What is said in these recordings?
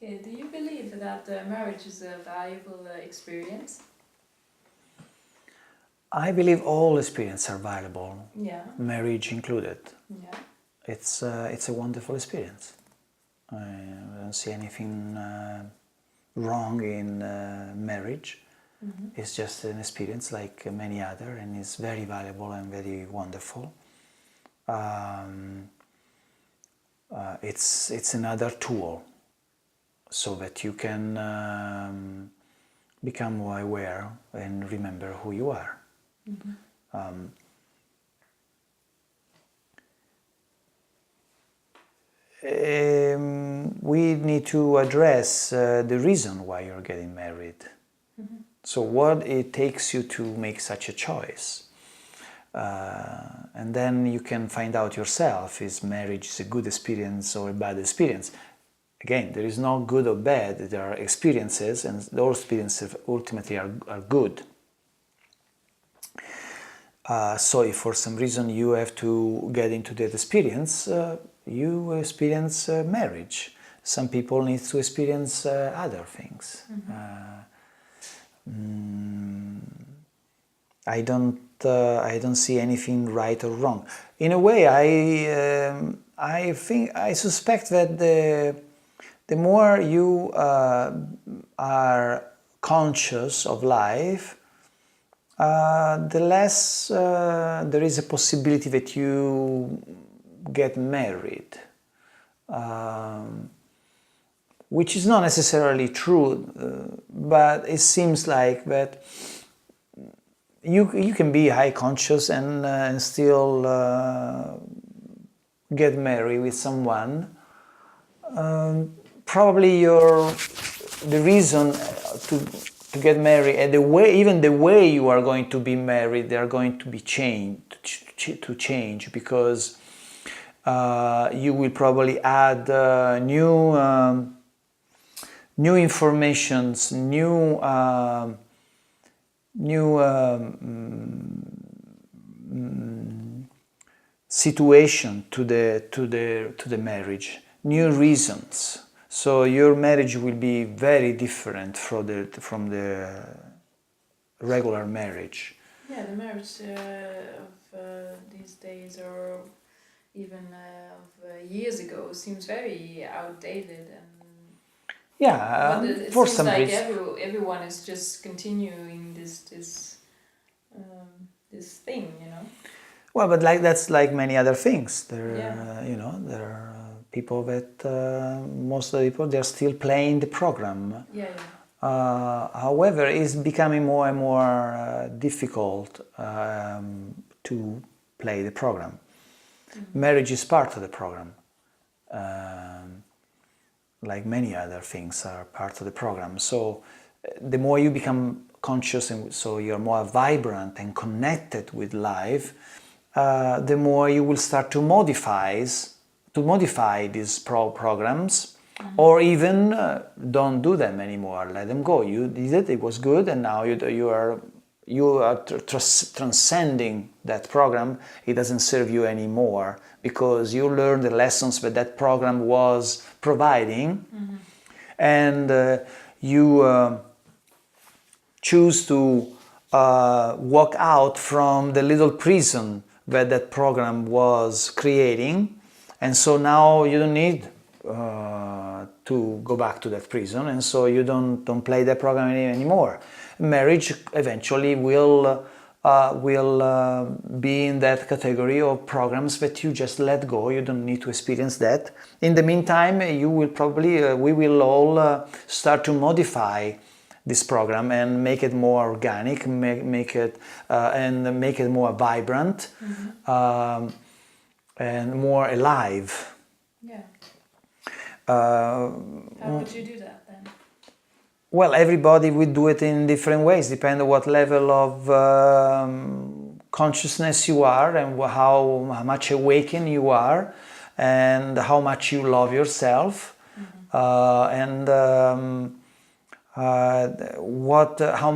Okay, do you believe that marriage is a valuable experience? I believe all experiences are valuable, Yeah. marriage included. Yeah. It's a wonderful experience. I don't see anything wrong in marriage. It's just an experience like many other, and it's very valuable and very wonderful. It's another tool so that you can become more aware and remember who you are. We need to address the reason why you're getting married. So what it takes you to make such a choice. And then you can find out yourself, is marriage a good experience or a bad experience? Again, there is no good or bad, there are experiences, and those experiences ultimately are good. So if for some reason you have to get into that experience, you experience marriage. Some people need to experience other things. I don't see anything right or wrong. In a way, I suspect that the more you are conscious of life, the less there is a possibility that you get married, which is not necessarily true, but it seems like that you can be high conscious and still get married with someone. Probably the reason to get married and even the way you are going to be married, they are going to be change because you will probably add new informations, new situation to the marriage, new reasons. So your marriage will be very different from the regular marriage. Yeah, the marriage of these days, or even of years ago, seems very outdated, and yeah, it for seems some like reason. everyone is just continuing this thing, you know. Well, but that's like many other things. There, Yeah. There are people that most of the people they're still playing the program. Yeah. However, it's becoming more and more difficult to play the program. Marriage is part of the program, like many other things are part of the program. So the more you become conscious and so you're more vibrant and connected with life, the more you will start to modify these programs, or even don't do them anymore. Let them go. You did it; it was good, and now you are transcending that program. It doesn't serve you anymore because you learned the lessons that program was providing, and you choose to walk out from the little prison that program was creating, and so now you don't need to go back to that prison, and so you don't play that program anymore. Marriage eventually will be in that category of programs that you just let go. You don't need to experience that. In the meantime, you will probably we will all start to modify this program and make it more organic, make it more vibrant, and more alive. Yeah. How would you do that then? Well, everybody would do it in different ways, depending on what level of consciousness you are and how much awakened you are and how much you love yourself. How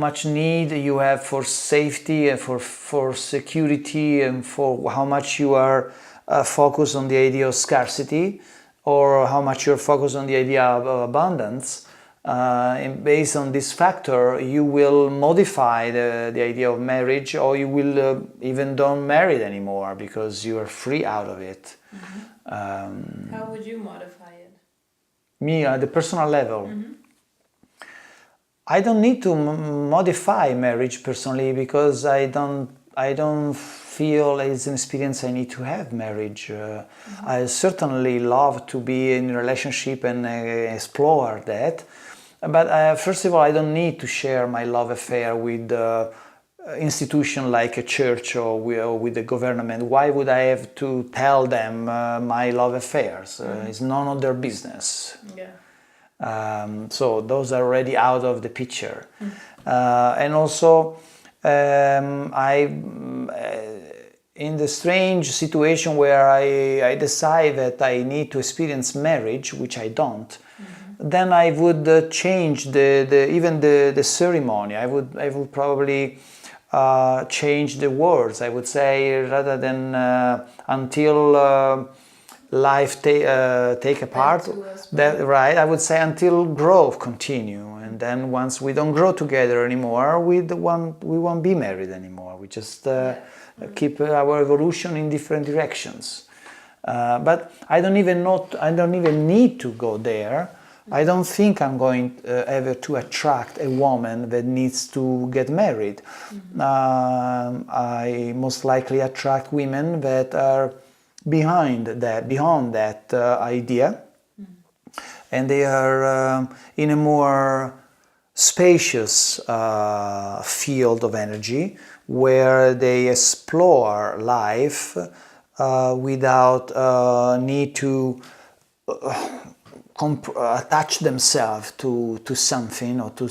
much need you have for safety and for security, and for how much you are focused on the idea of scarcity, or how much you're focused on the idea of abundance. And based on this factor, you will modify the idea of marriage, or you will even don't marry it anymore because you are free out of it. How would you modify it? Me, at the personal level. I don't need to modify marriage personally, because I don't feel it's an experience I need to have marriage. I certainly love to be in a relationship and explore that. But first of all, I don't need to share my love affair with institution like a church or with the government. Why would I have to tell them my love affairs? It's none of their business. Yeah. So those are already out of the picture. And also, in the strange situation where I decide that I need to experience marriage, which I don't, then I would change even the ceremony. I would probably change the words. I would say, rather than until life take apart, right, I would say until growth continue. And then once we don't grow together anymore, we won't be married anymore. We just keep our evolution in different directions. But I don't even need to go there. I don't think I'm going ever to attract a woman that needs to get married. I most likely attract women that are beyond that idea, and they are in a more spacious field of energy, where they explore life without need to attach themselves to something, or to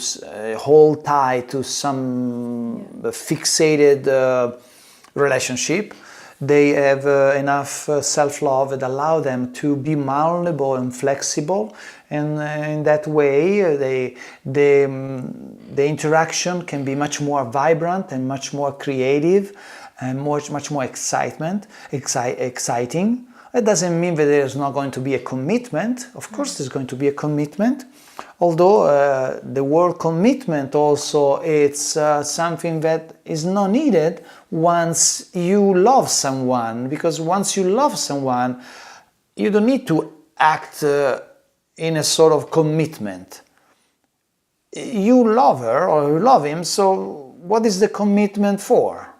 hold tight to some fixated relationship. They have enough self-love that allow them to be malleable and flexible, and in that way the interaction can be much more vibrant and much more creative and much more exciting. It doesn't mean that there's not going to be a commitment. Of course there's going to be a commitment, although the word commitment also, it's something that is not needed once you love someone, because once you love someone, you don't need to act in a sort of commitment. You love her or you love him, so what is the commitment for?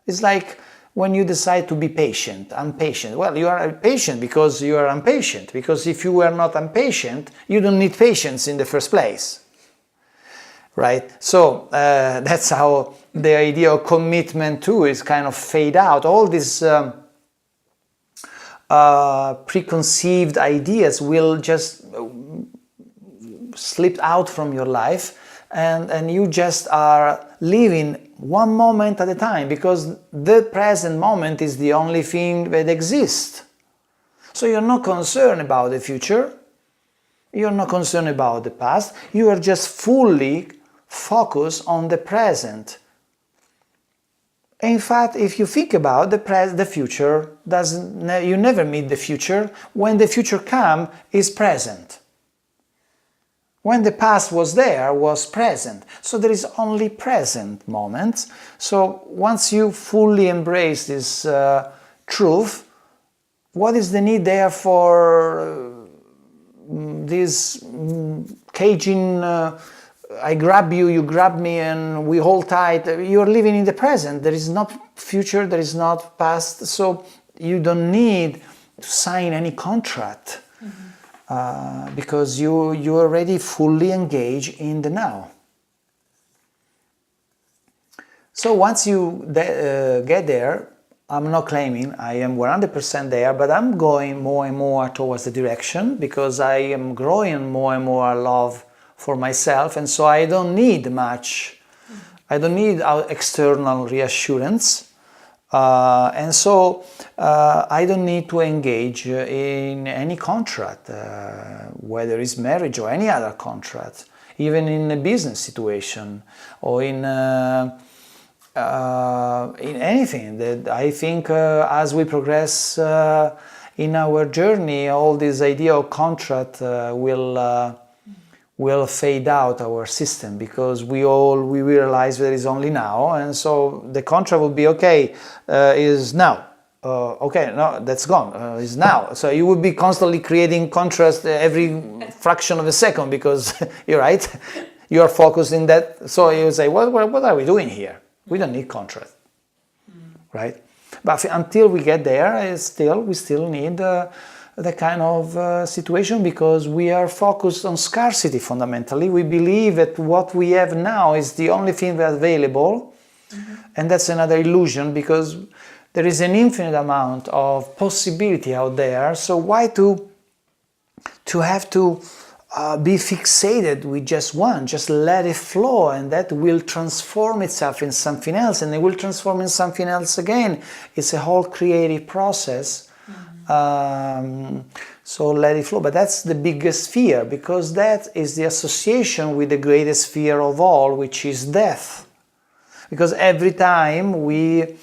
It's like when you decide to be patient, impatient. Well, you are patient because you are impatient, because if you were not impatient, you don't need patience in the first place. Right? So that's how the idea of commitment too is kind of fade out. All these preconceived ideas will just slip out from your life, and you just are living one moment at a time, because the present moment is the only thing that exists. So you're not concerned about the future, you're not concerned about the past, you are just fully focused on the present. In fact, if you think about the future, you never meet the future. When the future comes, is present. When the past was there, was present. So there is only present moments. So once you fully embrace this truth, what is the need there for this caging, I grab you, you grab me, and we hold tight? You're living in the present. There is not future, there is not past. So you don't need to sign any contract. Because you already fully engage in the now. So once you get there, I'm not claiming I am 100% there, but I'm going more and more towards the direction because I am growing more and more love for myself, and so I don't need much. I don't need external reassurance. And so I don't need to engage in any contract, whether it's marriage or any other contract, even in a business situation or in anything. That I think as we progress in our journey, all this idea of contract will fade out our system, because we realize that it's only now, and so the contract will be okay, is now, okay, no, that's gone, is now. So you would be constantly creating contrast every fraction of a second, because you're right, you are focused in that. So you say, what are we doing here? We don't need contrast, right? But until we get there, we still need the kind of situation, because we are focused on scarcity fundamentally. We believe that what we have now is the only thing that's available, and that's another illusion, because there is an infinite amount of possibility out there. So why to have to be fixated with just one? Just let it flow, and that will transform itself in something else, and it will transform in something else again. It's a whole creative process. So let it flow. But that's the biggest fear, because that is the association with the greatest fear of all, which is death. Because every time we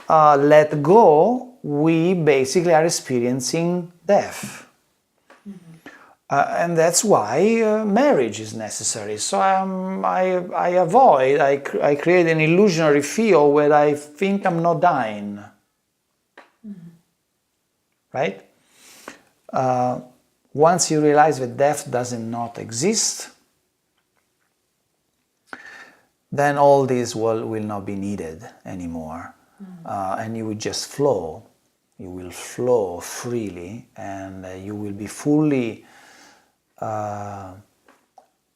let go, we basically are experiencing death. And that's why marriage is necessary. So I create an illusionary field where I think I'm not dying. Right? Once you realize that death does not exist, then all this will not be needed anymore. And you will just flow. You will flow freely, and you will be fully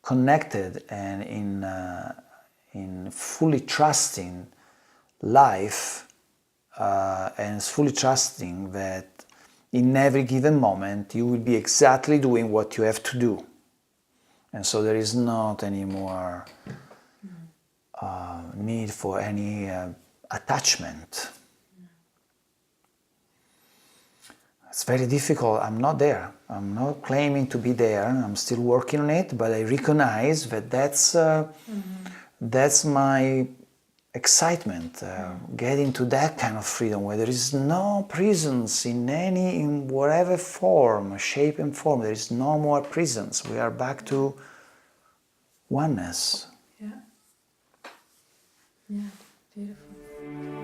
connected and in fully trusting life, and fully trusting that in every given moment you will be exactly doing what you have to do. And so there is not any more need for any attachment. It's very difficult. I'm not there. I'm not claiming to be there. I'm still working on it, but I recognize that that's my excitement, getting to that kind of freedom where there is no prisons in whatever form, shape and form. There is no more prisons. We are back to oneness. Yeah. Yeah, beautiful.